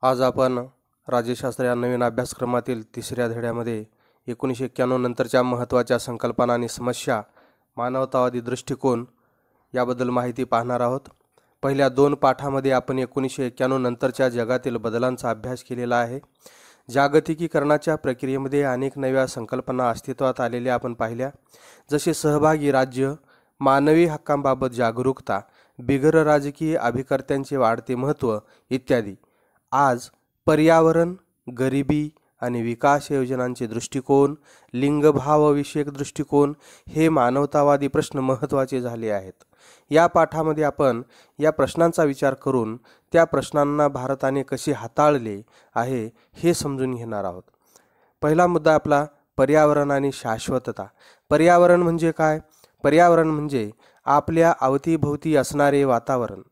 आज आपण राज्यशास्त्र या नवीन अभ्यासक्रमातील तिसऱ्या धड्यामध्ये 1991 नंतरच्या महत्त्वाच्या संकल्पना आणि समस्या, मानवतावादी दृष्टिकोन याबद्दल माहिती पाहणार आहोत. पहिल्या 2 पाठामध्ये आपण 1991 नंतरच्या जगातील बदलांचा अभ्यास केलेला आहे. जागतिकीकरणाच्या प्रक्रियेमध्ये अनेक नव्या संकल्पना अस्तित्वात आलेल्या आपण पाहिल्या, जसे सहभागी राज्य, मानवी हक्कांबाबत जागरूकता, बिगर राजकीय अभिकर्त्यांचे वाढते महत्त्व इत्यादी. आज पर्यावरण, गरिबी आणि विकास योजनांचे दृष्टिकोन, लिंगभावविषयक दृष्टिकोन हे मानवतावादी प्रश्न महत्त्वाचे झाले आहेत. या पाठामध्ये आपण या प्रश्नांचा विचार करून त्या प्रश्नांना भारताने कसे हाताळले आहे हे समजून घेणार आहोत. पहिला मुद्दा आपला पर्यावरण आणि शाश्वतता. पर्यावरण म्हणजे काय? पर्यावरण म्हणजे आपल्या अवतीभोवती असणारे वातावरण.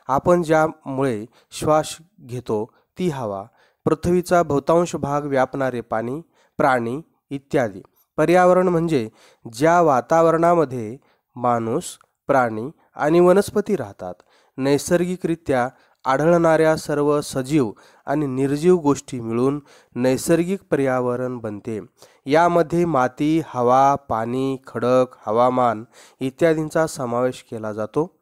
आपण ज्यामुळे श्वास घेतो ती हवा, पृथ्वीचा बहुतांश भाग व्यापणारे पाणी, प्राणी इत्यादी. पर्यावरण म्हणजे ज्या वातावरणामध्ये माणूस, प्राणी आणि वनस्पती राहतात. नैसर्गिकरित्या आढळणाऱ्या सर्व सजीव आणि निर्जीव गोष्टी मिळून नैसर्गिक पर्यावरण बनते. यामध्ये माती, हवा, पाणी, खडक, हवामान इत्यादींचा समावेश केला जातो.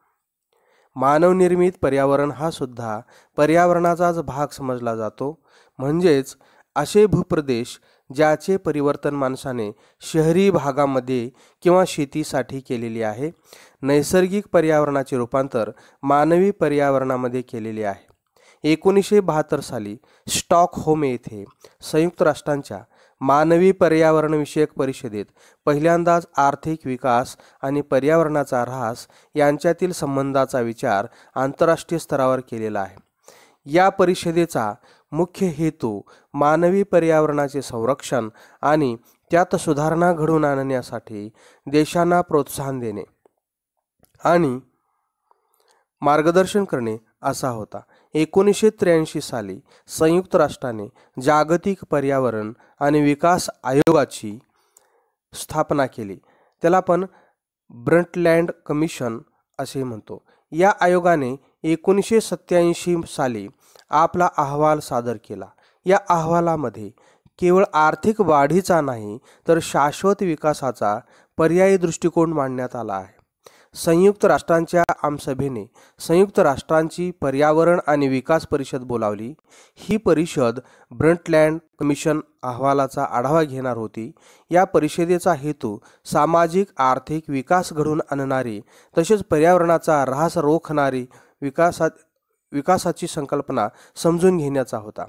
मानवनिर्मित पर्यावरण हा सुद्धा पर्यावरणाचाच भाग समजला जातो. म्हणजेच असे भूप्रदेश ज्याचे परिवर्तन माणसाने शहरी भागामध्ये किंवा शेतीसाठी केलेले आहे. नैसर्गिक पर्यावरणाचे रूपांतर मानवी पर्यावरणामध्ये केलेले आहे. 1972 साली स्टॉकहोम येथे संयुक्त राष्ट्रांच्या मानवी पर्यावरणविषयक परिषदेत पहिल्यांदाच आर्थिक विकास आणि पर्यावरणाचा ऱ्हास यांच्यातील संबंधाचा विचार आंतरराष्ट्रीय स्तरावर केलेला आहे. या परिषदेचा मुख्य हेतू मानवी पर्यावरणाचे संरक्षण आणि त्यात सुधारणा घडवून आणण्यासाठी देशांना प्रोत्साहन देणे आणि मार्गदर्शन करणे असा होता. 1983 साली संयुक्त राष्ट्राने जागतिक पर्यावरण आणि विकास आयोगाची स्थापना केली. त्याला आपण ब्रंटलँड कमिशन असे म्हणतो. या आयोगाने 1987 साली आपला अहवाल सादर केला. या अहवालामध्ये केवळ आर्थिक वाढीचा नाही तर शाश्वत विकासाचा पर्यायी दृष्टिकोन मांडण्यात आला आहे. संयुक्त राष्ट्रांच्या आमसभेने संयुक्त राष्ट्रांची पर्यावरण आणि विकास परिषद बोलावली. ही परिषद ब्रंटलँड कमिशन अहवालाचा आढावा घेणार होती. या परिषदेचा हेतू सामाजिक आर्थिक विकास घडवून आणणारी तसेच पर्यावरणाचा ऱ्हास रोखणारी विकासाची संकल्पना समजून घेण्याचा होता.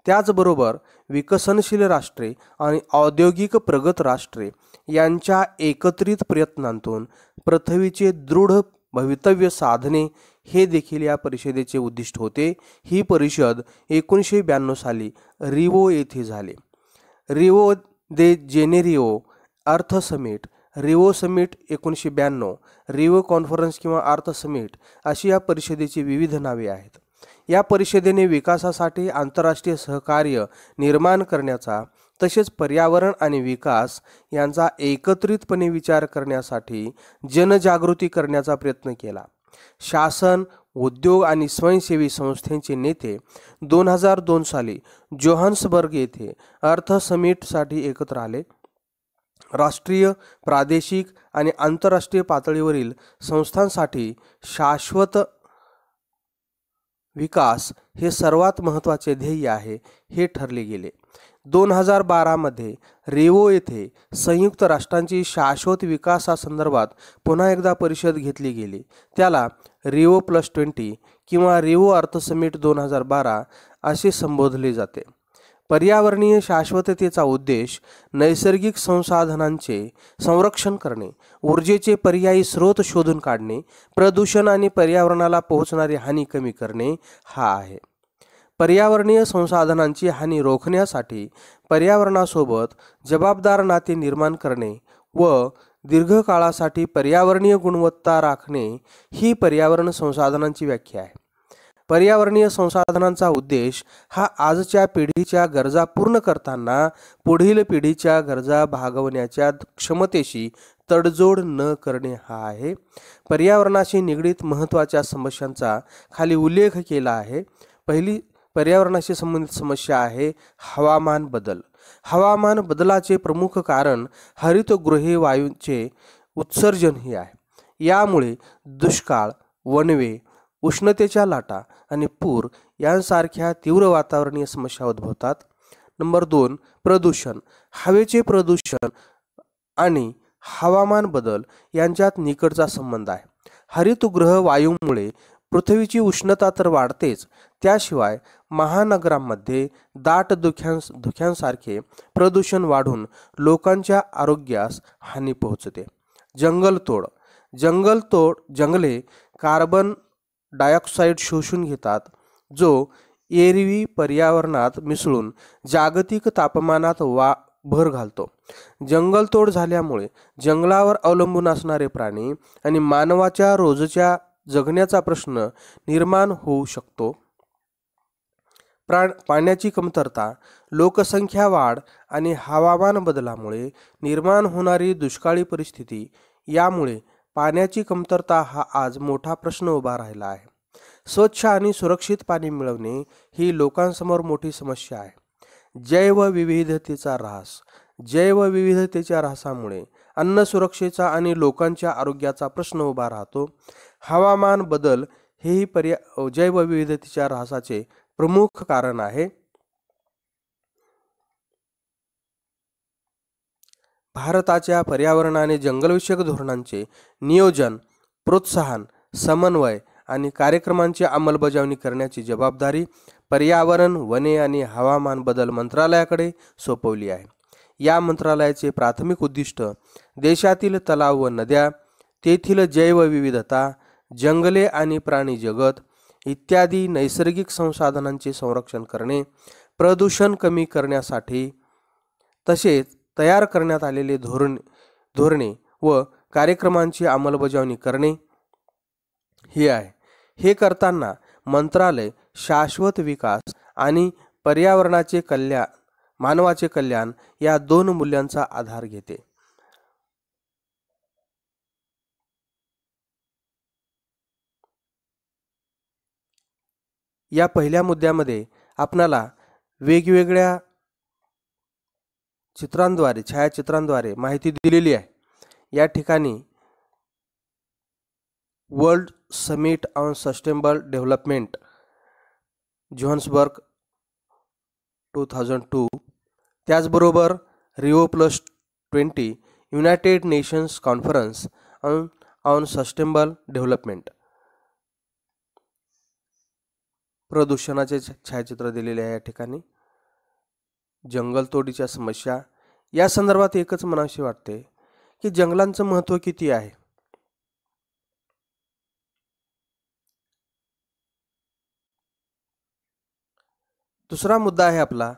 त्याचबरोबर विकसनशील राष्ट्रे आणि औद्योगिक प्रगत राष्ट्रे यांच्या एकत्रित प्रयत्नांतून पृथ्वीचे दृढ भवितव्य साधणे हे देखील या परिषदेचे उद्दिष्ट होते. ही परिषद 1992 साली रिओ येथे झाली. रिओ दे जेनेरिओ अर्थ summit, Rio summit 1992, Rio conference किंवा अर्थ समिट अशी या परिषदेची विविध नावे आहेत. या परिषदेने विकासासाठी आंतरराष्ट्रीय सहकार्य निर्माण करण्याचा तसेच पर्यावरण आणि विकास यांचा एकत्रितपणे विचार करण्यासाठी जनजागृती करण्याचा प्रयत्न केला. शासन, उद्योग आणि स्वयंसेवी संस्थांचे नेते 2002 साली जोहान्सबर्ग येथे अर्थ समिटसाठी एकत्र आले. राष्ट्रीय, प्रादेशिक आणि आंतरराष्ट्रीय पातळीवरील संस्थांसाठी शाश्वत विकास हे सर्वात महत्त्वाचे ध्येय आहे हे ठरले गेले. 2012 मध्ये रिओ येथे संयुक्त राष्ट्रांची शाश्वत विकासासंदर्भात पुन्हा एकदा परिषद घेतली गेली. त्याला रिओ+20 किंवा रिओ अर्थ समिट 2012 असे संबोधले जाते. पर्यावरणीय शाश्वततेचा उद्देश नैसर्गिक संसाधनांचे संरक्षण करणे, ऊर्जेचे पर्यायी स्रोत शोधून काढणे, प्रदूषण आणि पर्यावरणाला पोहोचणारी हानी कमी करणे हा आहे. पर्यावरणीय संसाधनांची हानी रोखण्यासाठी पर्यावरणासोबत जबाबदार नाते निर्माण करणे व दीर्घकाळासाठी पर्यावरणीय गुणवत्ता राखणे ही पर्यावरण संसाधनांची व्याख्या आहे. पर्यावरणीय संसाधनांचा उद्देश हा आजच्या पिढीच्या गरजा पूर्ण करताना पुढील पिढीच्या गरजा भागवण्याच्या क्षमतेशी तडजोड न करणे हा आहे. पर्यावरणाशी निगडीत महत्त्वाच्या समस्यांचा खाली उल्लेख केला आहे. पर्यावरणाशी संबंधित समस्या आहे हवामान बदल. हवामान बदलाचे प्रमुख कारण हरितगृह वायूंचे उत्सर्जन हे आहे. यामुळे दुष्काळ, वणवे, उष्णतेच्या लाटा आणि पूर यांसारख्या तीव्र वातावरणीय समस्या उद्भवतात. नंबर 2, प्रदूषण. हवेचे प्रदूषण आणि हवामान बदल यांच्यात निकटचा संबंध आहे. हरितगृह वायूमुळे पृथ्वीची उष्णता तर वाढतेच, त्याशिवाय महानगरांमध्ये दाट धुक्यांसारखे प्रदूषण वाढून लोकांच्या आरोग्यास हानी पोहोचते. जंगले कार्बन डायऑक्साईड शोषून घेतात, जो एरवी पर्यावरणात मिसळून जागतिक तापमानात भर घालतो. जंगलतोड झाल्यामुळे जंगलावर अवलंबून असणारे प्राणी आणि मानवाच्या रोजच्या जगण्याचा प्रश्न निर्माण होऊ शकतो. पाण्याची कमतरता, लोकसंख्या वाढ आणि हवामान बदलामुळे निर्माण होणारी दुष्काळी परिस्थिती यामुळे पाण्याची कमतरता हा आज मोठा प्रश्न उभा राहिला आहे. स्वच्छ आणि सुरक्षित पाणी मिळवणे ही लोकांसमोर मोठी समस्या आहे. जैवविविधतेचा ह्रास. जैवविविधतेच्या ह्रासामुळे अन्न सुरक्षेचा आणि लोकांच्या आरोग्याचा प्रश्न उभा राहतो. हवामान बदल हेही जैवविविधतेच्या ह्रासाचे प्रमुख कारण आहे. भारताच्या पर्यावरण आणि जंगलविषयक धोरणांचे नियोजन, प्रोत्साहन, समन्वय आणि कार्यक्रमांची अंमलबजावणी करण्याची जबाबदारी पर्यावरण, वने आणि हवामान बदल मंत्रालयाकडे सोपवली आहे. या मंत्रालयाचे प्राथमिक उद्दिष्ट देशातील तलाव व नद्या, तेथील जैवविविधता, जंगले आणि प्राणी जगत इत्यादी नैसर्गिक संसाधनांचे संरक्षण करणे, प्रदूषण कमी करण्यासाठी तसेच तयार करण्यात आलेले धोरणे व कार्यक्रमांची अंमलबजावणी करणे हे आहे. हे करताना मंत्रालय शाश्वत विकास आणि पर्यावरणाचे कल्याण, मानवाचे कल्याण या 2 मूल्यांचा आधार घेते. या पहिल्या मुद्द्यामध्ये आपणाला वेगवेगळ्या छायाचित्रांद्वारे माहिती दिलेली आहे. या ठिकाणी world summit on sustainable development Johannesburg 2002, त्याचबरोबर Rio+20 United nations conference on sustainable development, प्रदूषणाचे छायाचित्र दिलेले आहे. या ठिकाणी जंगलतोडीच्या समस्या या संदर्भात एकच म्हणावीशी वाटते की जंगलांचं महत्त्व किती आहे. दुसरा मुद्दा आहे आपला,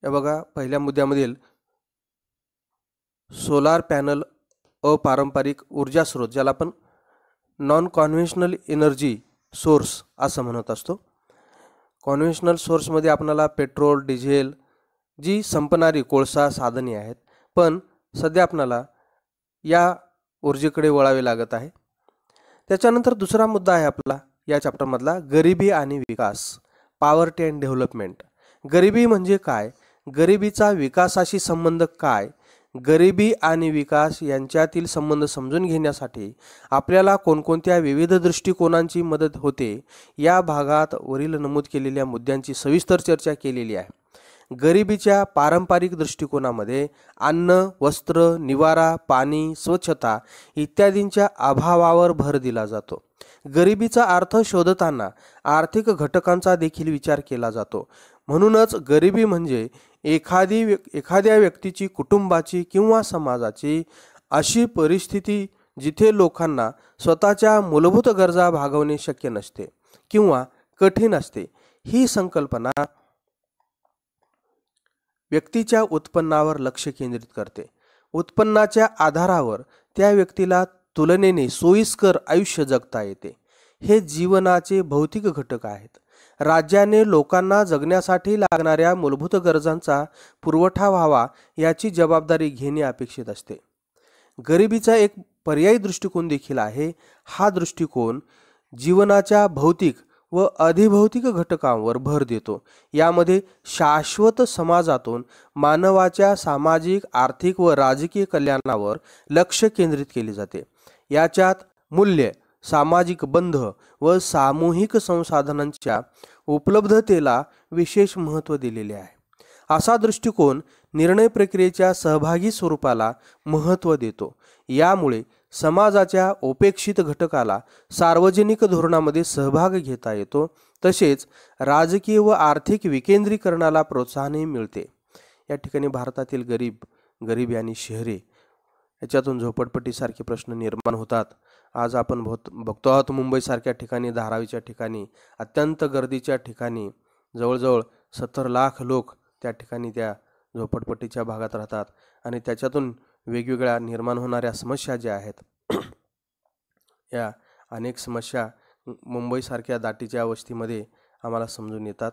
या बघा पहिल्या मुद्द्यामधील सोलार पॅनल, अपारंपरिक ऊर्जा स्रोत, ज्याला आपण नॉन कॉन्व्हेन्शनल एनर्जी सोर्स असं म्हणत असतो. कॉन्व्हेन्शनल सोर्समध्ये आपल्याला पेट्रोल, डिझेल जी संपणारी कोळसा साधने आहेत, पण सध्या आपल्याला या ऊर्जेकडे वळावे लागत आहे. त्याच्यानंतर दुसरा मुद्दा आहे आपला या चॅप्टरमधला, गरिबी आणि विकास, पॉवर्टी अँड डेव्हलपमेंट. गरिबी म्हणजे काय, गरिबीचा विकासाशी संबंध काय, गरिबी आणि विकास यांच्यातील संबंध समजून घेण्यासाठी आपल्याला कोणकोणत्या विविध दृष्टिकोनांची मदत होते, या भागात वरील नमूद केलेल्या मुद्द्यांची सविस्तर चर्चा केलेली आहे. गरिबीच्या पारंपरिक दृष्टिकोनामध्ये अन्न, वस्त्र, निवारा, पाणी, स्वच्छता इत्यादींच्या अभावावर भर दिला जातो. गरिबीचा अर्थ शोधताना आर्थिक घटकांचा देखील विचार केला जातो. म्हणूनच गरिबी म्हणजे एखाद्या व्यक्तीची, कुटुंबाची किंवा समाजाची अशी परिस्थिती जिथे लोकांना स्वतःच्या मूलभूत गरजा भागवणे शक्य नसते किंवा कठीण असते. ही संकल्पना व्यक्तीच्या उत्पन्नावर लक्ष केंद्रित करते. उत्पन्नाच्या आधारावर त्या व्यक्तीला तुलनेने सोयीस्कर आयुष्य जगता येते. हे जीवनाचे भौतिक घटक आहेत. राज्याने लोकांना जगण्यासाठी लागणाऱ्या मूलभूत गरजांचा पुरवठा व्हावा याची जबाबदारी घेणे अपेक्षित असते. गरिबीचा एक पर्यायी दृष्टिकोन देखील आहे. हा दृष्टिकोन जीवनाच्या भौतिक व अधिभौतिक घटकांवर भर देतो. यामध्ये शाश्वत समाजातून मानवाच्या सामाजिक, आर्थिक व राजकीय कल्याणावर लक्ष केंद्रित केले जाते. याच्यात मूल्य, सामाजिक बंध व सामूहिक संसाधनांच्या उपलब्धतेला विशेष महत्त्व दिलेले आहे. असा दृष्टिकोन निर्णय प्रक्रियेच्या सहभागी स्वरूपाला महत्त्व देतो. यामुळे समाजाच्या उपेक्षित घटकाला सार्वजनिक धोरणामध्ये सहभाग घेता येतो. तसेच राजकीय व आर्थिक विकेंद्रीकरणाला प्रोत्साहनही मिळते. या ठिकाणी भारतातील गरिबी आणि शहरे याच्यातून झोपडपट्टीसारखे प्रश्न निर्माण होतात. आज आपण बघतो आहोत मुंबईसारख्या ठिकाणी, धारावीच्या ठिकाणी, अत्यंत गर्दीच्या ठिकाणी जवळजवळ 70 लाख लोक त्या ठिकाणी त्या झोपडपट्टीच्या भागात राहतात आणि त्याच्यातून वेगवेगळ्या निर्माण होणाऱ्या समस्या ज्या आहेत या अनेक समस्या मुंबईसारख्या दाटीच्या वस्तीमध्ये आम्हाला समजून येतात.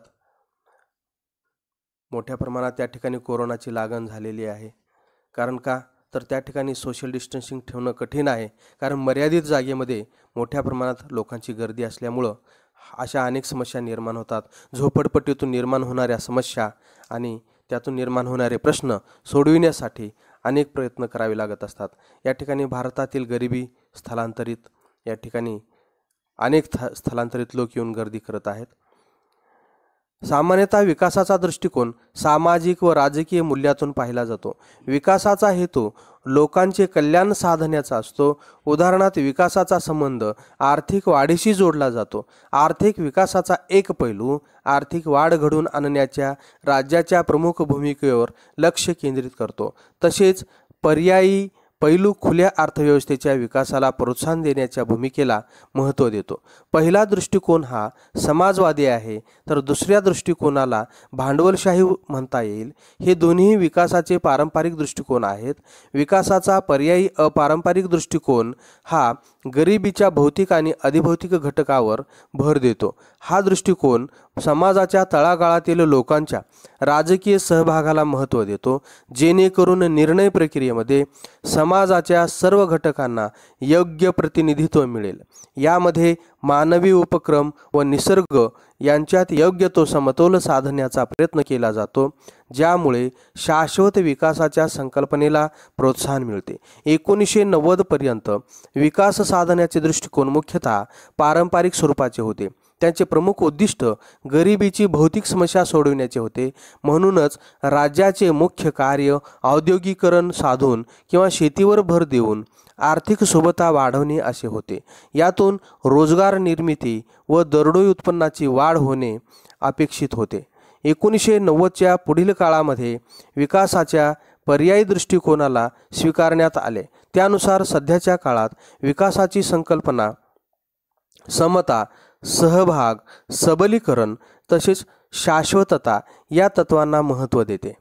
मोठ्या प्रमाणात त्या ठिकाणी कोरोनाची लागण झालेली आहे. कारण का तर त्या ठिकाणी सोशल डिस्टन्सिंग ठेवणं कठीण आहे. कारण मर्यादित जागेमध्ये मोठ्या प्रमाणात लोकांची गर्दी असल्यामुळं अशा अनेक समस्या निर्माण होतात. झोपडपट्टीतून निर्माण होणाऱ्या समस्या आणि त्यातून निर्माण होणारे प्रश्न सोडविण्यासाठी अनेक प्रयत्न करावे लागत असतात. या ठिकाणी भारतातील गरिबी, स्थलांतरित, या ठिकाणी अनेक स्थलांतरित लोक येऊन गर्दी करत आहेत. सामान्यतः विकासाचा दृष्टिकोन सामाजिक व राजकीय मूल्यातून पाहिला जातो. विकासाचा हेतू लोकांचे कल्याण साधण्याचा असतो. उदाहरणार्थ, विकासाचा संबंध आर्थिक वाढीशी जोडला जातो. आर्थिक विकासाचा एक पैलू आर्थिक वाढ घडवून आणण्याच्या राज्याच्या प्रमुख भूमिकेवर लक्ष केंद्रित करतो. तसेच पर्यायी पैलू खुल्या अर्थव्यवस्थेच्या विकासाला प्रोत्साहन देण्याच्या भूमिकेला महत्त्व देतो. पहिला दृष्टिकोन हा समाजवादी आहे, तर दुसऱ्या दृष्टिकोनाला भांडवलशाही म्हणता येईल. हे दोन्ही विकासाचे पारंपरिक दृष्टिकोन आहेत. विकासाचा पर्यायी अपारंपरिक दृष्टिकोन हा गरिबीच्या भौतिक आणि अधिभौतिक घटकावर भर देतो. हा दृष्टिकोन समाजाच्या तळागाळातील लोकांच्या राजकीय सहभागाला महत्त्व देतो, जेणेकरून निर्णय प्रक्रियेमध्ये समाजाच्या सर्व घटकांना योग्य प्रतिनिधित्व मिळेल. यामध्ये मानवी उपक्रम व निसर्ग यांच्यात योग्य तो समतोल साधण्याचा प्रयत्न केला जातो, ज्यामुळे शाश्वत विकासाच्या संकल्पनेला प्रोत्साहन मिळते. 1990 पर्यंत विकास साधण्याचे दृष्टिकोन मुख्यतः पारंपरिक स्वरूपाचे होते. त्यांचे प्रमुख उद्दिष्ट गरिबीची भौतिक समस्या सोडविण्याचे होते. म्हणूनच राज्याचे मुख्य कार्य औद्योगिकरण साधून किंवा शेतीवर भर देऊन आर्थिक सुबत्ता वाढवणे असे होते. यातून रोजगार निर्मिती व दरडोई उत्पन्नाची वाढ होणे अपेक्षित होते. 1990च्या पुढील काळामध्ये विकासाच्या पर्यायी दृष्टिकोनाला स्वीकारण्यात आले. त्यानुसार सध्याच्या काळात विकासाची संकल्पना समता, सहभाग, सबलीकरण तसेच शाश्वतता या तत्वांना महत्त्व देते.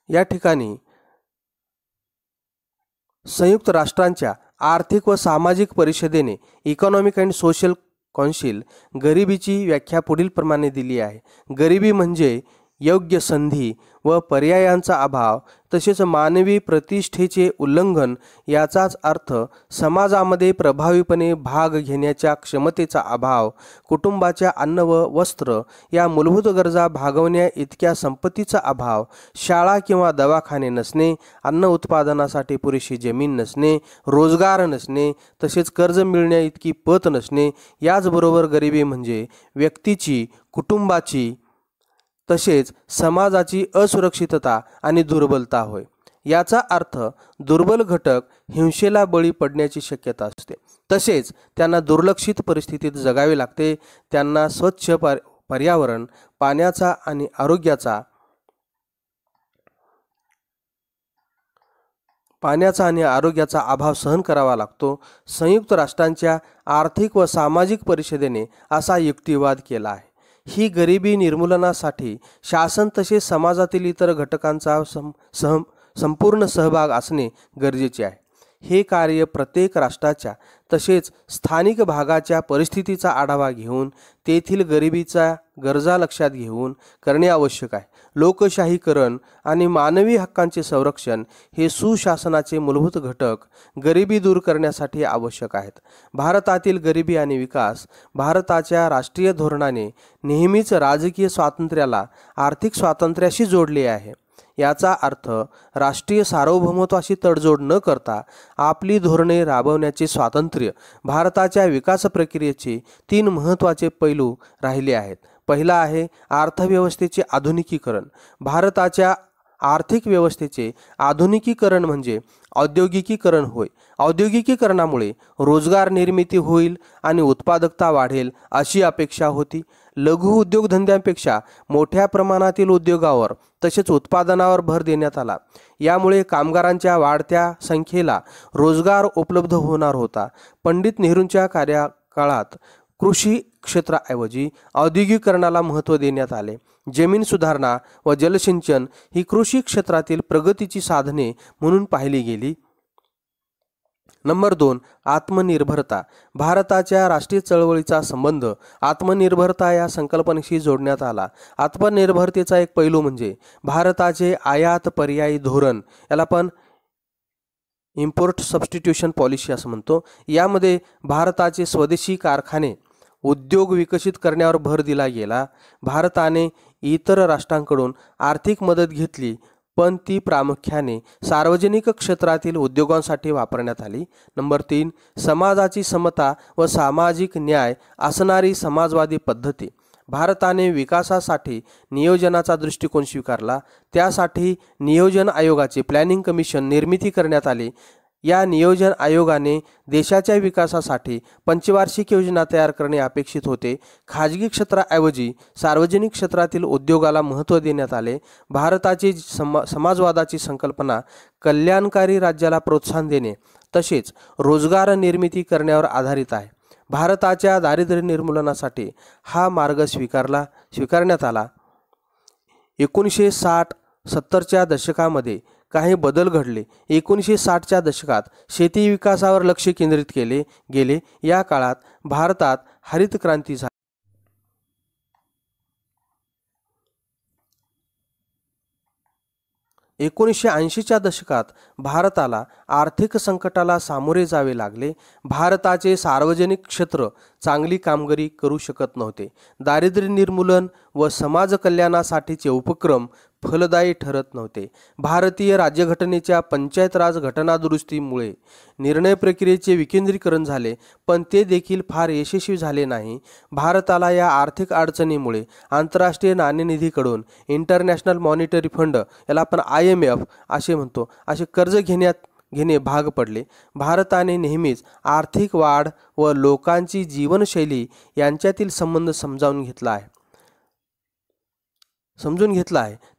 या ठिकाणी संयुक्त राष्ट्रांच्या आर्थिक व सामाजिक परिषदेने इकॉनॉमिक अँड सोशल कौन्सिल गरिबीची व्याख्या पुढील प्रमाणे दिली आहे. गरिबी म्हणजे योग्य संधी व पर्यायांचा अभाव तसेच मानवी प्रतिष्ठेचे उल्लंघन. याचाच अर्थ समाजामध्ये प्रभावीपणे भाग घेण्याच्या क्षमतेचा अभाव, कुटुंबाच्या अन्न व वस्त्र या मूलभूत गरजा भागवण्या इतक्या संपत्तीचा अभाव, शाळा किंवा दवाखाने नसणे, अन्न उत्पादनासाठी पुरेशी जमीन नसणे, रोजगार नसणे तसेच कर्ज मिळण्या इतकी पत नसणे. याचबरोबर गरिबी म्हणजे व्यक्तीची, कुटुंबाची तसेच समाजाची असुरक्षितता आणि दुर्बलता होय. याचा अर्थ दुर्बल घटक हिंसेला बळी पडण्याची शक्यता असते. तसेच त्यांना दुर्लक्षित परिस्थितीत जगावे लागते. त्यांना स्वच्छ पर्यावरण, पाण्याचा आणि आरोग्याचा अभाव सहन करावा लागतो. संयुक्त राष्ट्रांच्या आर्थिक व सामाजिक परिषदेने असा युक्तिवाद केला आहे. ही गरिबी निर्मूलनासाठी शासन तसेच समाजातील इतर घटकांचा संपूर्ण सहभाग असणे गरजेचे आहे. हे कार्य प्रत्येक राष्ट्राच्या तसेच स्थानिक भागाच्या परिस्थितीचा आढावा घेऊन तेथील गरिबीचा गरजा लक्षात घेऊन करणे आवश्यक आहे. लोकशाहीकरण आणि मानवी हक्कांचे संरक्षण हे सुशासनाचे मूलभूत घटक गरिबी दूर करण्यासाठी आवश्यक आहेत. भारतातील गरिबी आणि विकास भारताच्या राष्ट्रीय धोरणाने नेहमीच राजकीय स्वातंत्र्याला आर्थिक स्वातंत्र्याशी जोडले आहे. याचा अर्थ राष्ट्रीय सार्वभौमत्वाशी तडजोड न करता आपली धोरणे राबवण्याचे स्वातंत्र्य भारताच्या विकास प्रक्रियेचे 3 महत्त्वाचे पैलू राहिले आहेत. पहिला आहे अर्थव्यवस्थेचे आधुनिकीकरण. भारताच्या आर्थिक व्यवस्थेचे आधुनिकीकरण म्हणजे औद्योगिकीकरण होय. औद्योगिकीकरणामुळे रोजगार निर्मिती होईल आणि उत्पादकता वाढेल अशी अपेक्षा होती. लघु उद्योगधंद्यांपेक्षा मोठ्या प्रमाणातील उद्योगावर तसेच उत्पादनावर भर देण्यात आला. यामुळे कामगारांच्या वाढत्या संख्येला रोजगार उपलब्ध होणार होता. पंडित नेहरूंच्या कार्यकाळात कृषी क्षेत्राऐवजी औद्योगिकीकरणाला महत्त्व देण्यात आले. जमीन सुधारणा व जलसिंचन ही कृषी क्षेत्रातील प्रगतीची साधने म्हणून पाहिली गेली. नंबर 2, आत्मनिर्भरता. भारताच्या राष्ट्रीय चळवळीचा संबंध आत्मनिर्भरता या संकल्पनेशी जोडण्यात आला. आत्मनिर्भरतेचा एक पैलू म्हणजे भारताचे आयात पर्यायी धोरण, याला आपण इम्पोर्ट सबस्टिट्यूशन पॉलिसी असं म्हणतो. यामध्ये भारताचे स्वदेशी कारखाने उद्योग विकसित करण्यावर भर दिला गेला. भारताने इतर राष्ट्रांकडून आर्थिक मदत घेतली, पण ती प्रामुख्याने सार्वजनिक क्षेत्रातील उद्योगांसाठी वापरण्यात आली. नंबर 3, समाजाची समता व सामाजिक न्याय असणारी समाजवादी पद्धती. भारताने विकासासाठी नियोजनाचा दृष्टिकोन स्वीकारला. त्यासाठी नियोजन आयोगाचे प्लॅनिंग कमिशन निर्मिती करण्यात आली. या नियोजन आयोगाने देशाच्या विकासासाठी पंचवार्षिक योजना तयार करणे अपेक्षित होते. खाजगी क्षेत्राऐवजी सार्वजनिक क्षेत्रातील उद्योगाला महत्त्व देण्यात आले. भारताची समाजवादाची संकल्पना कल्याणकारी राज्याला प्रोत्साहन देणे तसेच रोजगार निर्मिती करण्यावर आधारित आहे. भारताच्या दारिद्र्य निर्मूलनासाठी हा मार्ग स्वीकारण्यात आला. 1960-70च्या दशकामध्ये काही बदल घडले. 1960च्या दशकात शेती विकासावर लक्ष केंद्रित केले गेले. या काळात भारतात हरित क्रांती झाली. 1980च्या दशकात भारताला आर्थिक संकटाला सामोरे जावे लागले. भारताचे सार्वजनिक क्षेत्र चांगली कामगिरी करू शकत नव्हते. दारिद्र्य निर्मूलन व समाज कल्याणासाठीचे उपक्रम फलदायी ठरत नव्हते. भारतीय राज्यघटनेच्या पंचायत राज घटना दुरुस्तीमुळे निर्णय प्रक्रियेचे विकेंद्रीकरण झाले, पण ते देखील फार यशस्वी झाले नाही. भारताला या आर्थिक अडचणीमुळे आंतरराष्ट्रीय नाणेनिधीकडून इंटरनॅशनल मॉनिटरी फंड, याला आपण IMF असे म्हणतो, असे कर्ज घेणे भाग पडले. भारताने नेहमीच आर्थिक वाढ व लोकांची जीवनशैली यांच्यातील संबंध समजून घेतला आहे.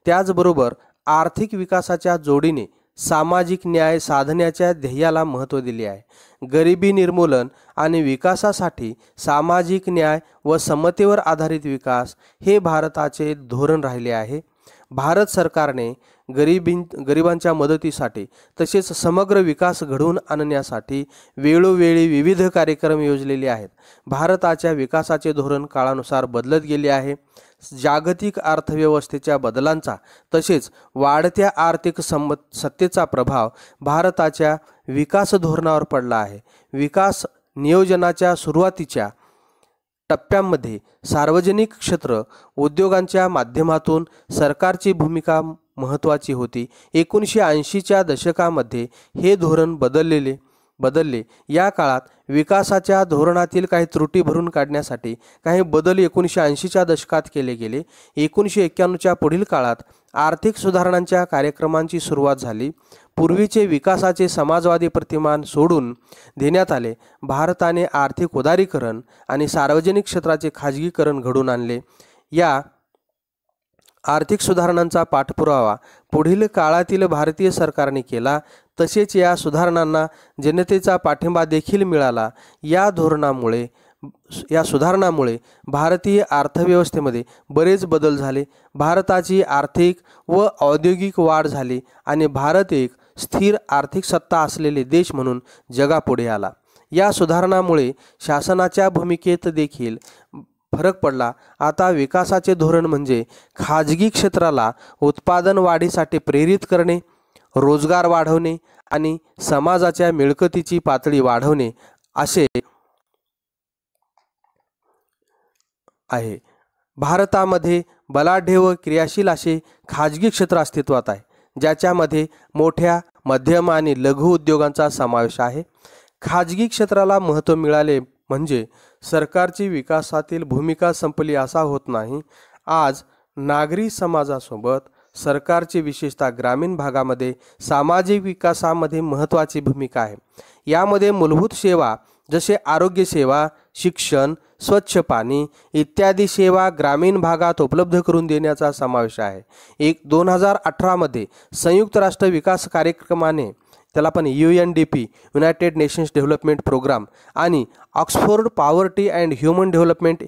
त्याचबरोबर आर्थिक विकासाच्या जोडीने सामाजिक न्याय साधण्याच्या ध्येयाला महत्त्व दिले आहे. गरिबी निर्मूलन आणि विकासासाठी सामाजिक न्याय व समतेवर आधारित विकास हे भारताचे धोरण राहिले आहे. भारत सरकारने गरिबांच्या मदतीसाठी तसेच समग्र विकास घडवून आणण्यासाठी वेळोवेळी विविध कार्यक्रम योजलेले आहेत. भारताच्या विकासाचे धोरण काळानुसार बदलत गेले आहे. जागतिक अर्थव्यवस्थेच्या बदलांचा तसेच वाढत्या आर्थिक सत्तेचा प्रभाव भारताच्या विकास धोरणावर पडला आहे. विकास नियोजनाच्या सुरुवातीच्या टप्प्यांमध्ये सार्वजनिक क्षेत्र उद्योगांच्या माध्यमातून सरकारची भूमिका महत्त्वाची होती. 1980च्या दशकामध्ये हे धोरण बदलले. या काळात विकासाच्या धोरणातील काही त्रुटी भरून काढण्यासाठी काही बदल 1980च्या दशकात केले गेले. 1991च्या पुढील काळात आर्थिक सुधारणांच्या कार्यक्रमांची सुरुवात झाली. पूर्वीचे विकासाचे समाजवादी प्रतिमान सोडून देण्यात आले. भारताने आर्थिक उदारीकरण आणि सार्वजनिक क्षेत्राचे खाजगीकरण घडवून आणले. या आर्थिक सुधारणांचा पाठपुरावा पुढील काळातील भारतीय सरकारने केला. तसेच या सुधारणांना जनतेचा पाठिंबा देखील मिळाला. या सुधारणामुळे भारतीय अर्थव्यवस्थेमध्ये बरेच बदल झाले. भारताची आर्थिक व औद्योगिक वाढ झाली आणि भारत एक स्थिर आर्थिक सत्ता असलेले देश म्हणून जगापुढे आला. या सुधारणामुळे शासनाच्या भूमिकेत देखील फरक पडला. आता विकासाचे धोरण म्हणजे खाजगी क्षेत्राला उत्पादन वाढीसाठी प्रेरित करणे, रोजगार वाढवणे आणि समाजाच्या मिळकतीची पातळी वाढवणे असे आहे. भारतामध्ये बलाढ्य व क्रियाशील असे खाजगी क्षेत्र अस्तित्वात आहे, ज्याच्यामध्ये मोठ्या, मध्यम आणि लघु उद्योगांचा समावेश आहे. खाजगी क्षेत्राला महत्त्व मिळाले म्हणजे सरकारची विकासातील भूमिका संपली असा होत नाही. आज नागरी समाजासोबत सरकारची विशेषतः ग्रामीण भागामध्ये सामाजिक विकासामध्ये महत्त्वाची भूमिका आहे. यामध्ये मूलभूत सेवा जसे आरोग्य सेवा, शिक्षण, स्वच्छ पाणी इत्यादी सेवा ग्रामीण भागात उपलब्ध करून देण्याचा समावेश आहे. 2018 मध्ये संयुक्त राष्ट्र विकास कार्यक्रमाने, त्याला पण UNDP United Nations Development Programme आणि Oxford poverty and human development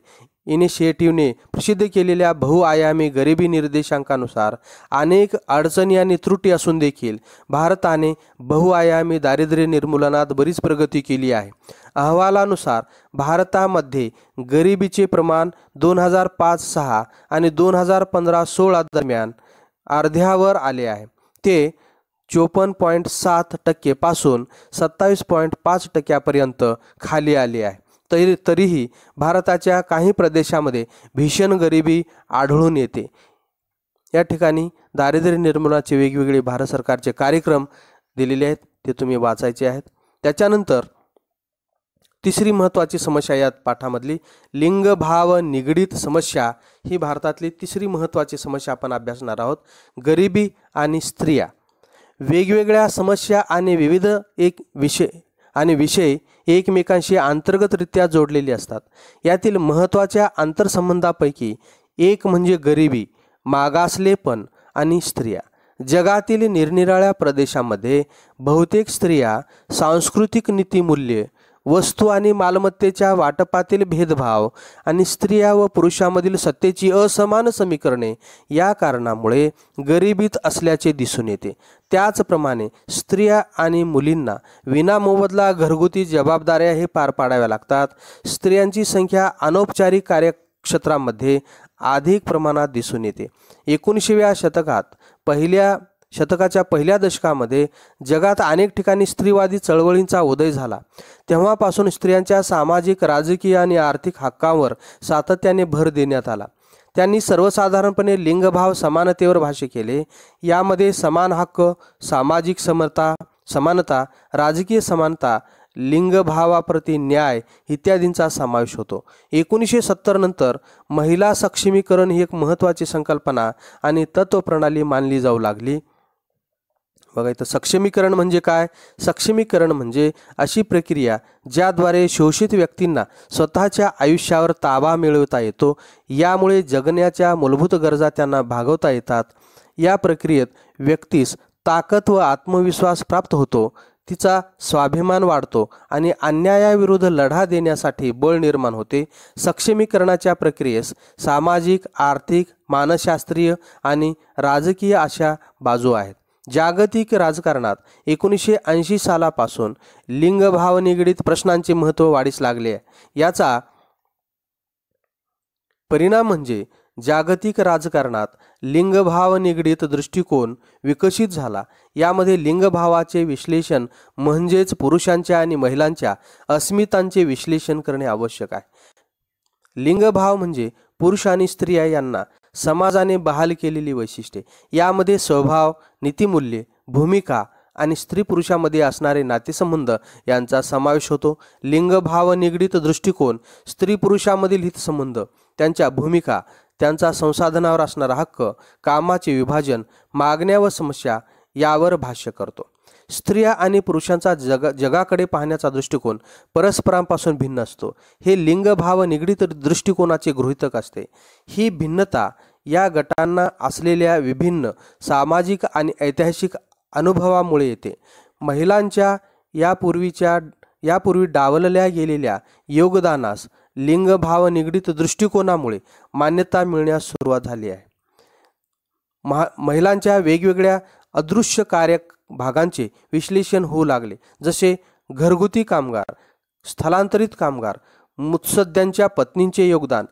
इनिशिएटिव्हने प्रसिद्ध केलेल्या बहुआयामी गरिबी निर्देशांकानुसार अनेक अडचणी आणि त्रुटी असून देखील भारताने बहुआयामी दारिद्र्य निर्मूलनात बरीच प्रगती केली आहे. अहवालानुसार भारतामध्ये गरिबीचे प्रमाण 2005-06 आणि 2015-16 दरम्यान अर्ध्यावर आले आहे. ते 54.7% पासून 27.5% खाली आले आहे. तरीही भारताच्या काही प्रदेशामध्ये भीषण गरिबी आढळून येते. या ठिकाणी दारिद्र्य निर्मूलनाचे वेगवेगळे भारत सरकारचे कार्यक्रम दिलेले आहेत, ते तुम्ही वाचायचे आहेत. त्याच्यानंतर तिसरी महत्त्वाची समस्या या पाठामधली लिंगभाव निगडीत समस्या ही भारतातली तिसरी महत्त्वाची समस्या आपण अभ्यासणार आहोत. गरिबी आणि स्त्रिया वेगवेगळ्या समस्या आणि विविध विषय एकमेकांशी अंतर्गतरित्या जोडलेले असतात. यातील महत्त्वाच्या आंतरसंबंधापैकी एक म्हणजे गरिबी, मागासलेपण आणि स्त्रिया. जगातील निरनिराळ्या प्रदेशामध्ये बहुतेक स्त्रिया सांस्कृतिक नीतिमूल्ये, वस्तू आणि मालमत्तेच्या वाटपातील भेदभाव आणि स्त्रिया व पुरुषांमधील सत्तेची असमान समीकरणे या कारणामुळे गरिबीत असल्याचे दिसून येते. त्याचप्रमाणे स्त्रिया आणि मुलींना विनामोबदला घरगुती जबाबदाऱ्या हे पार पाडाव्या लागतात. स्त्रियांची संख्या अनौपचारिक कार्यक्षेत्रामध्ये अधिक प्रमाणात दिसून येते. 19व्या शतकाच्या पहिल्या दशकामध्ये जगात अनेक ठिकाणी स्त्रीवादी चळवळींचा उदय झाला. तेव्हापासून स्त्रियांच्या सामाजिक, राजकीय आणि आर्थिक हक्कांवर सातत्याने भर देण्यात आला. त्यांनी सर्वसाधारणपणे लिंगभाव समानतेवर भाष्य केले. यामध्ये समान हक्क, सामाजिक समानता, राजकीय समानता, लिंगभावाप्रती न्याय इत्यादींचा समावेश होतो. 1970 नंतर महिला सक्षमीकरण ही एक महत्त्वाची संकल्पना आणि तत्वप्रणाली मानली जाऊ लागली. बघा इथं सक्षमीकरण म्हणजे काय? सक्षमीकरण म्हणजे अशी प्रक्रिया ज्याद्वारे शोषित व्यक्तींना स्वतःच्या आयुष्यावर ताबा मिळवता येतो. यामुळे जगण्याच्या मूलभूत गरजा त्यांना भागवता येतात. या प्रक्रियेत व्यक्तीस ताकद व आत्मविश्वास प्राप्त होतो, तिचा स्वाभिमान वाढतो आणि अन्यायाविरुद्ध लढा देण्यासाठी बळ निर्माण होते. सक्षमीकरणाच्या प्रक्रियेस सामाजिक, आर्थिक, मानसशास्त्रीय आणि राजकीय अशा बाजू आहेत. जागतिक राजकारणात 1980 सालापासून लिंगभाव निगडीत प्रश्नांचे महत्त्व वाढीस लागले आहे. याचा परिणाम म्हणजे जागतिक राजकारणात लिंगभाव निगडीत दृष्टिकोन विकसित झाला. यामध्ये लिंगभावाचे विश्लेषण म्हणजेच पुरुषांच्या आणि महिलांच्या अस्मितांचे विश्लेषण करणे आवश्यक आहे. लिंगभाव म्हणजे पुरुष आणि स्त्रिया यांना समाजाने बहाल केलेली वैशिष्ट्ये. यामध्ये स्वभाव, नीतिमूल्ये, भूमिका आणि स्त्री पुरुषामध्ये असणारे नातेसंबंध यांचा समावेश होतो. लिंगभाव निगडीत दृष्टिकोन स्त्री पुरुषामधील हितसंबंध, त्यांच्या भूमिका, त्यांचा संसाधनावर असणारा हक्क, कामाचे विभाजन, मागण्या व समस्या यावर भाष्य करतो. स्त्रिया आणि पुरुषांचा जगाकडे पाहण्याचा दृष्टिकोन परस्परांपासून भिन्न असतो. हे लिंगभाव निगडीत दृष्टिकोनाचे गृहीतक असते. ही भिन्नता या गटांना असलेल्या विभिन्न सामाजिक आणि ऐतिहासिक अनुभवामुळे येते. महिलांच्या यापूर्वी डावलल्या गेलेल्या योगदानास लिंगभाव निगडीत दृष्टिकोनामुळे मान्यता मिळण्यास सुरुवात झाली आहे. महिलांच्या वेगवेगळ्या अदृश्य भागांचे विश्लेषण होऊ लागले, जसे घरगुती कामगार, स्थलांतरित कामगार, मुत्सद्द्यांच्या पत्नींचे योगदान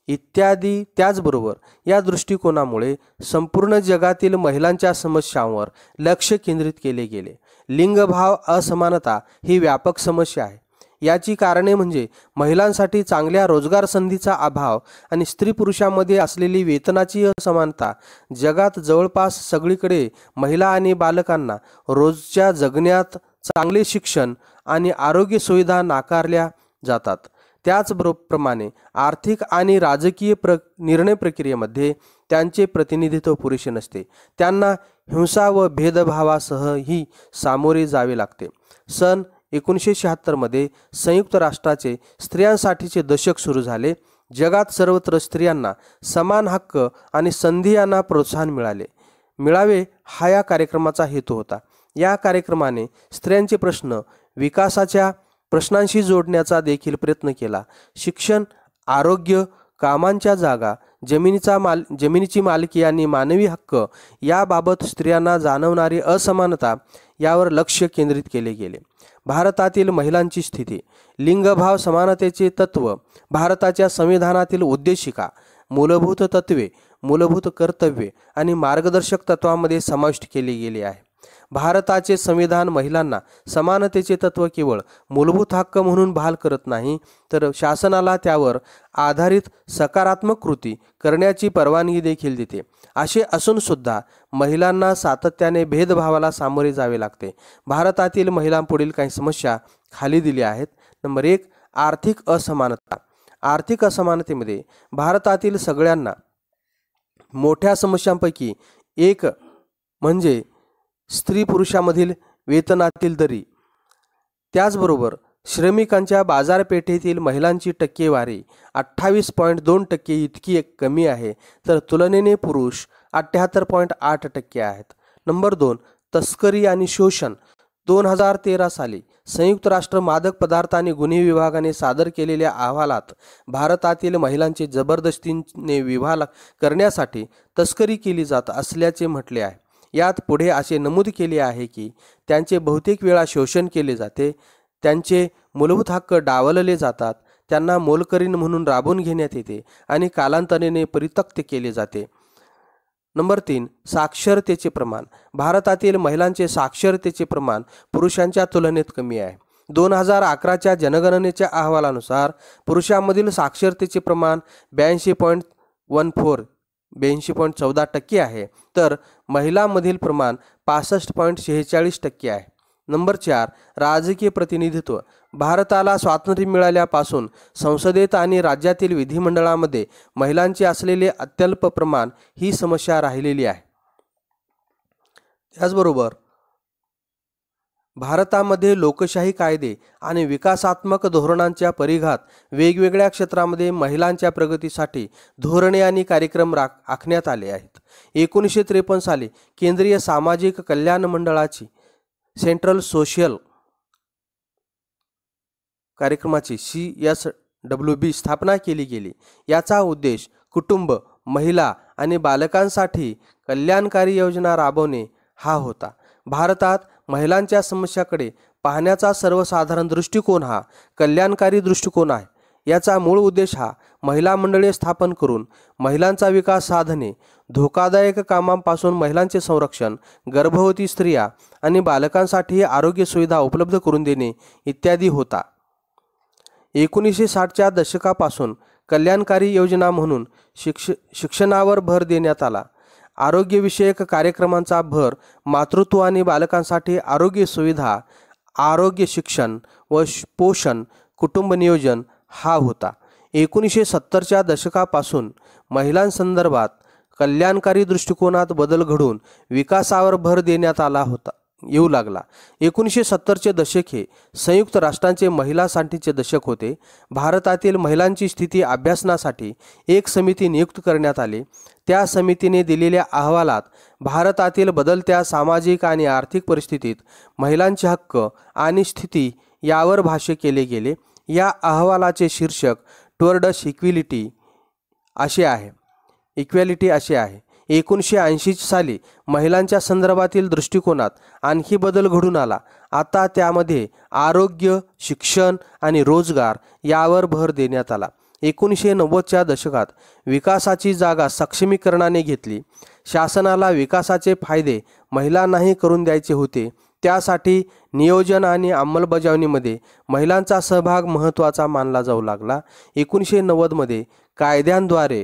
इत्यादी. त्याचबरोबर या दृष्टिकोनामुळे संपूर्ण जगातील महिलांच्या समस्यांवर लक्ष केंद्रित केले गेले. लिंगभाव असमानता ही व्यापक समस्या आहे. याची कारणे म्हणजे महिलांसाठी चांगल्या रोजगार संधीचा अभाव आणि स्त्री पुरुषांमध्ये असलेली वेतनाची असमानता. जगात जवळपास सगळीकडे महिला आणि बालकांना रोजच्या जगण्यात चांगले शिक्षण आणि आरोग्य सुविधा नाकारल्या जातात. त्याचप्रमाणे आर्थिक आणि राजकीय निर्णय प्रक्रियेमध्ये त्यांचे प्रतिनिधित्व पुरेसे नसते. त्यांना हिंसा व भेदभावासहही सामोरे जावे लागते. सन 1976 मध्ये संयुक्त राष्ट्राचे स्त्रियांसाठीचे दशक सुरू झाले. जगात सर्वत्र स्त्रियांना समान हक्क आणि संधी यांना प्रोत्साहन मिळावे हा या कार्यक्रमाचा हेतू होता. या कार्यक्रमाने स्त्रियांचे प्रश्न विकासाच्या प्रश्नांशी जोडण्याचा देखील प्रयत्न केला. शिक्षण, आरोग्य, कामांच्या जागा, जमिनीची मालकी आणि मानवी हक्क याबाबत स्त्रियांना जाणवणारी असमानता यावर लक्ष केंद्रित केले गेले. भारतातील महिलांची स्थिती. लिंगभाव समानतेचे तत्व भारताच्या संविधानातील उद्देशिका, मूलभूत तत्त्वे, मूलभूत कर्तव्ये आणि मार्गदर्शक तत्वांमध्ये समाविष्ट केले गेले आहे. भारताचे संविधान महिलांना समानतेचे तत्व केवळ मूलभूत हक्क म्हणून बहाल करत नाही, तर शासनाला त्यावर आधारित सकारात्मक कृती करण्याची परवानगी देखील देते. असे असून सुद्धा महिलांना सातत्याने भेदभावाला सामोरे जावे लागते. भारतातील महिलांपुढील काही समस्या खाली दिल्या आहेत. नंबर 1, आर्थिक असमानता. आर्थिक असमानतेमध्ये भारतातील सगळ्यांना मोठ्या समस्यांपैकी एक म्हणजे स्त्री पुरुषांमधील वेतनातील दरी. त्याचबरोबर श्रमिकांच्या बाजारपेठेतील महिलांची टक्केवारी 28.2% इतकी कमी आहे, तर तुलनेने पुरुष 78.8% आहेत. नंबर 2, तस्करी आणि शोषण. 2013 साली संयुक्त राष्ट्र मादक पदार्थ आणि गुन्हे विभागाने सादर केलेल्या अहवालात भारतातील महिलांची जबरदस्तीने विवाह करण्यासाठी तस्करी केली जात असल्याचे म्हटले आहे. यात पुढे असे नमूद केले आहे की त्यांचे बहुतेक वेळा शोषण केले जाते, त्यांचे मूलभूत हक्क डावलले जातात, त्यांना मोलकरीण म्हणून राबवून घेण्यात येते आणि कालांतराने परित्यक्त केले जाते. नंबर 3, साक्षरतेचे प्रमाण. भारतातील महिलांचे साक्षरतेचे प्रमाण पुरुषांच्या तुलनेत कमी आहे. 2011च्या जनगणनेच्या अहवालानुसार पुरुषांमधील साक्षरतेचे प्रमाण 82.14% आहे, तर महिलांमधील प्रमाण 65.46% आहे. नंबर 4, राजकीय प्रतिनिधित्व. भारताला स्वातंत्र्य मिळाल्यापासून संसदेत आणि राज्यातील विधिमंडळामध्ये महिलांचे असलेले अत्यल्प प्रमाण ही समस्या राहिलेली आहे. त्याचबरोबर भारतामध्ये लोकशाही कायदे आणि विकासात्मक धोरणांच्या परिघात वेगवेगळ्या क्षेत्रामध्ये महिलांच्या प्रगतीसाठी धोरणे आणि कार्यक्रम आखण्यात आले आहेत. 1953 साली केंद्रीय सामाजिक कल्याण मंडळाची सेंट्रल सोशल कार्यक्रमाची CSWB स्थापना केली गेली. याचा उद्देश कुटुंब, महिला आणि बालकांसाठी कल्याणकारी योजना राबवणे हा होता. भारतात महिलांच्या समस्याकडे पाहण्याचा सर्वसाधारण दृष्टिकोन हा कल्याणकारी दृष्टिकोन आहे. याचा मूळ उद्देश हा महिला मंडळे स्थापन करून महिलांचा विकास साधणे, धोकादायक कामांपासून महिलांचे संरक्षण, गर्भवती स्त्रिया आणि बालकांसाठी आरोग्य सुविधा उपलब्ध करून देणे इत्यादी होता. 1960च्या दशकापासून कल्याणकारी योजना म्हणून शिक्षणावर भर देण्यात आला. आरोग्यविषयक कार्यक्रमांचा भर मातृत्व आणि बालकांसाठी आरोग्य सुविधा, आरोग्य शिक्षण व पोषण, कुटुंब नियोजन हा होता. 1970च्या दशकापासून महिलांसंदर्भात कल्याणकारी दृष्टिकोनात बदल घडून विकासावर भर देण्यात येऊ लागला. 1970चे दशक हे संयुक्त राष्ट्रांचे महिलांसाठीचे दशक होते. भारतातील महिलांची स्थिती अभ्यासनासाठी एक समिती नियुक्त करण्यात आली. त्या समितीने दिलेल्या अहवालात भारतातील बदलत्या सामाजिक आणि आर्थिक परिस्थितीत महिलांचे हक्क आणि स्थिती यावर भाष्य केले गेले. या अहवालाचे शीर्षक टुवर्ड्स इक्वॅलिटी असे आहे. 1980 साली महिलांच्या संदर्भातील दृष्टिकोनात आणखी बदल घडून आला. आता त्यामध्ये आरोग्य, शिक्षण आणि रोजगार यावर भर देण्यात आला. 1990च्या दशकात विकासाची जागा सक्षमीकरणाने घेतली. शासनाला विकासाचे फायदे महिलांनाही करून द्यायचे होते. त्यासाठी नियोजन आणि अंमलबजावणीमध्ये महिलांचा सहभाग महत्त्वाचा मानला जाऊ लागला. 1990मध्ये कायद्यांद्वारे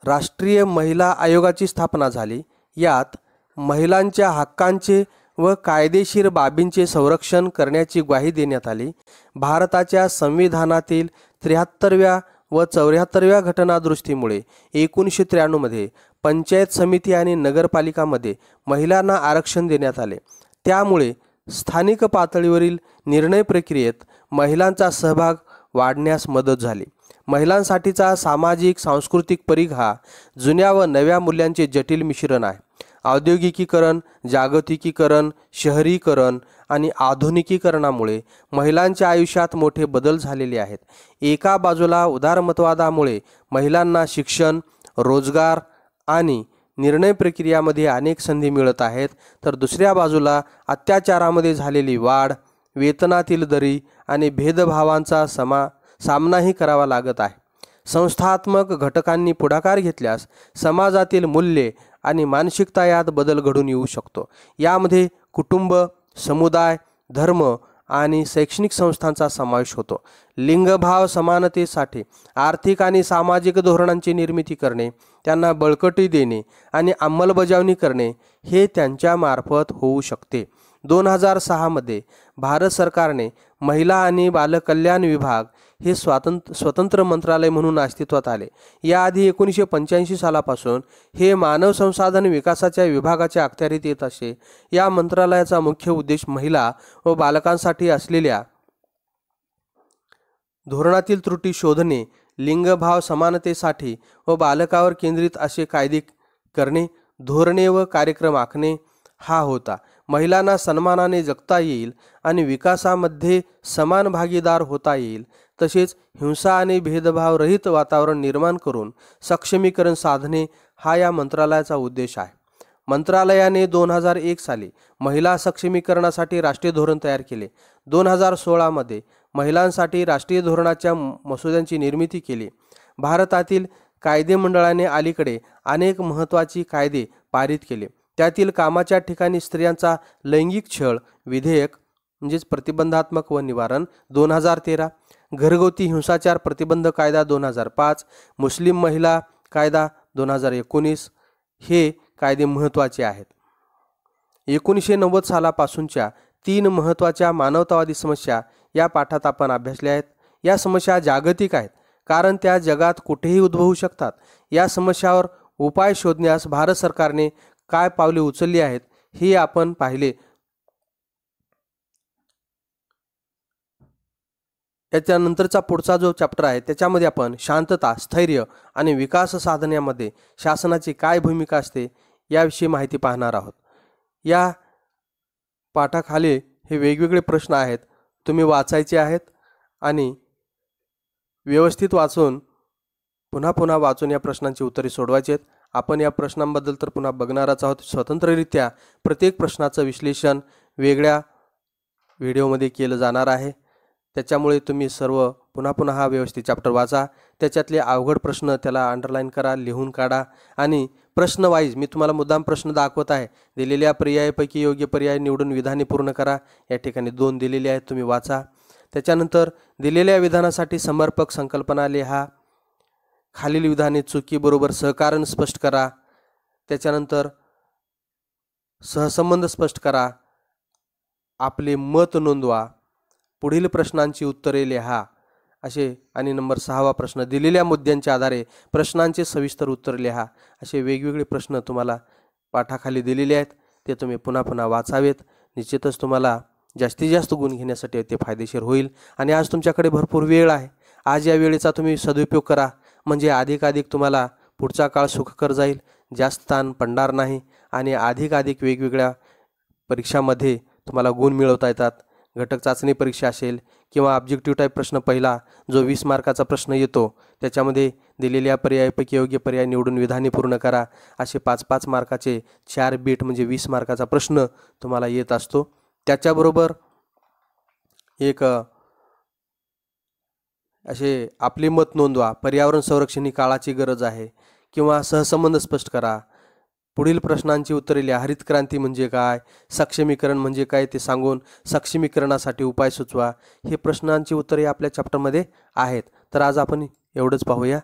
राष्ट्रीय महिला आयोगाची स्थापना झाली. यात महिलांच्या हक्कांचे व कायदेशीर बाबींचे संरक्षण करण्याची ग्वाही देण्यात आली. भारताच्या संविधानातील 73व्या व 74व्या घटनादुरुस्तीमुळे 1993मध्ये पंचायत समिती आणि नगरपालिकामध्ये महिलांना आरक्षण देण्यात आले. त्यामुळे स्थानिक पातळीवरील निर्णय प्रक्रियेत महिलांचा सहभाग वाढण्यास मदत झाली. महिलांसाठीचा सामाजिक सांस्कृतिक परिघ हा जुन्या व नव्या मूल्यांचे जटिल मिश्रण आहे. औद्योगिकीकरण, जागतिकीकरण, शहरीकरण आणि आधुनिकीकरणामुळे महिलांच्या आयुष्यात मोठे बदल झालेले आहेत. एका बाजूला उदारमतवादामुळे महिलांना शिक्षण, रोजगार आणि निर्णय प्रक्रियामध्ये अनेक संधी मिळत आहेत, तर दुसऱ्या बाजूला अत्याचारामध्ये झालेली वाढ, वेतनातील दरी आणि भेदभावांचा सामनाही करावा लागत आहे. संस्थात्मक घटकांनी पुढाकार घेतल्यास समाजातील मूल्ये आणि मानसिकता यात बदल घडून येऊ शकतो. यामध्ये कुटुंब, समुदाय, धर्म आणि शैक्षणिक संस्थांचा समावेश होतो. लिंगभाव समानतेसाठी आर्थिक आणि सामाजिक धोरणांची निर्मिती करणे, त्यांना बळकटी देणे आणि अंमलबजावणी करणे हे त्यांच्या मार्फत होऊ शकते. 2006मध्ये भारत सरकारने महिला आणि बालकल्याण विभाग हे स्वतंत्र मंत्रालय म्हणून अस्तित्वात आले. याआधी 1985 सालापासून हे मानव संसाधन विकासाच्या विभागाच्या अखत्यारीत येत असे. या मंत्रालयाचा मुख्य उद्देश महिला व बालकांसाठी असलेल्या धोरणातील त्रुटी शोधणे, लिंगभाव समानतेसाठी व बालकावर केंद्रित असे कायदे करणे, धोरणे व कार्यक्रम आखणे हा होता. महिलांना सन्मानाने जगता येईल आणि विकासामध्ये समान भागीदार होता येईल. तसेच हिंसा आणि भेदभाव रहित वातावरण निर्माण करून सक्षमीकरण साधणे हा या मंत्रालयाचा उद्देश आहे. मंत्रालयाने 2001 साली महिला सक्षमीकरणासाठी राष्ट्रीय धोरण तयार केले. 2016मध्ये महिलांसाठी राष्ट्रीय धोरणाच्या मसुद्यांची निर्मिती केली. भारतातील कायदे मंडळाने अलीकडे अनेक महत्त्वाची कायदे पारित केले. त्यातील कामाच्या ठिकाणी स्त्रियांचा लैंगिक छळ विधेयक म्हणजेच प्रतिबंधात्मक व निवारण 2013, घरगुती हिंसाचार प्रतिबंध कायदा 2005, मुस्लिम महिला कायदा 2019 हे कायदे महत्त्वाचे आहेत. 1990 सालापासूनच्या 3 महत्त्वाच्या मानवतावादी समस्या या पाठात आपण अभ्यासल्या आहेत. या समस्या जागतिक आहेत कारण त्या जगात कुठेही उद्भवू शकतात. या समस्यावर उपाय शोधण्यास भारत सरकारने काय पावले उचलली आहेत हे आपण पाहिले. याच्यानंतरचा पुढचा जो चॅप्टर आहे त्याच्यामध्ये आपण शांतता, स्थैर्य आणि विकास साधण्यामध्ये शासनाची काय भूमिका असते याविषयी माहिती पाहणार आहोत. या पाठाखाली हे वेगवेगळे प्रश्न आहेत, तुम्ही वाचायचे आहेत आणि व्यवस्थित वाचून पुन्हा पुन्हा वाचून या प्रश्नांची उत्तरे सोडवायची आहेत. आपण या प्रश्नांबद्दल तर पुन्हा बघणारच आहोत. स्वतंत्ररित्या प्रत्येक प्रश्नाचं विश्लेषण वेगळ्या व्हिडिओमध्ये केलं जाणार आहे. त्याच्यामुळे तुम्ही सर्व पुन्हा पुन्हा हा व्यवस्थित चॅप्टर वाचा. त्याच्यातले अवघड प्रश्न त्याला अंडरलाईन करा, लिहून काढा आणि प्रश्न वाईज मी तुम्हाला मुद्दाम प्रश्न दाखवत आहे. दिलेल्या पर्यायापैकी योग्य पर्याय निवडून विधाने पूर्ण करा. या ठिकाणी 2 दिलेले आहेत, तुम्ही वाचा. त्याच्यानंतर दिलेल्या विधानासाठी समर्पक संकल्पना लिहा. खालील विधाने चुकीबरोबर सहकारण स्पष्ट करा. त्याच्यानंतर सहसंबंध स्पष्ट करा. आपले मत नोंदवा. पुढील प्रश्नांची उत्तरे लिहा असे. आणि नंबर 6वा प्रश्न, दिलेल्या मुद्द्यांच्या आधारे प्रश्नांचे सविस्तर उत्तर लिहा. असे वेगवेगळे प्रश्न तुम्हाला पाठाखाली दिलेले आहेत. ते तुम्ही पुन्हा पुन्हा वाचावेत. निश्चितच तुम्हाला जास्तीत जास्त गुण घेण्यासाठी ते फायदेशीर होईल. आणि आज तुमच्याकडे भरपूर वेळ आहे. आज या वेळेचा तुम्ही सदुपयोग करा, म्हणजे अधिकाधिक तुम्हाला पुढचा काळ सुखकर जाईल, जास्त ताण पडणार नाही आणि अधिकाधिक वेगवेगळ्या परीक्षामध्ये तुम्हाला गुण मिळवता येतात. घटक चाचणी परीक्षा असेल किंवा ऑब्जेक्टिव्ह टाईप प्रश्न पहिला जो 20 मार्काचा प्रश्न येतो त्याच्यामध्ये दिलेल्या पर्यायापैकी योग्य पर्याय निवडून विधाने पूर्ण करा, असे 5-5 मार्काचे 4 बीट म्हणजे 20 मार्काचा प्रश्न तुम्हाला येत असतो. त्याच्याबरोबर एक असे आपले मत नोंदवा, पर्यावरण संरक्षण ही काळाची गरज आहे किंवा सहसंबंध स्पष्ट करा, पुढील प्रश्नांची उत्तरे लिहा, हरित क्रांती म्हणजे काय, सक्षमीकरण म्हणजे काय ते सांगून सक्षमीकरणासाठी उपाय सुचवा. हे प्रश्नांची उत्तरे आपल्या चॅप्टरमध्ये आहेत. तर आज आपण एवढंच पाहूया.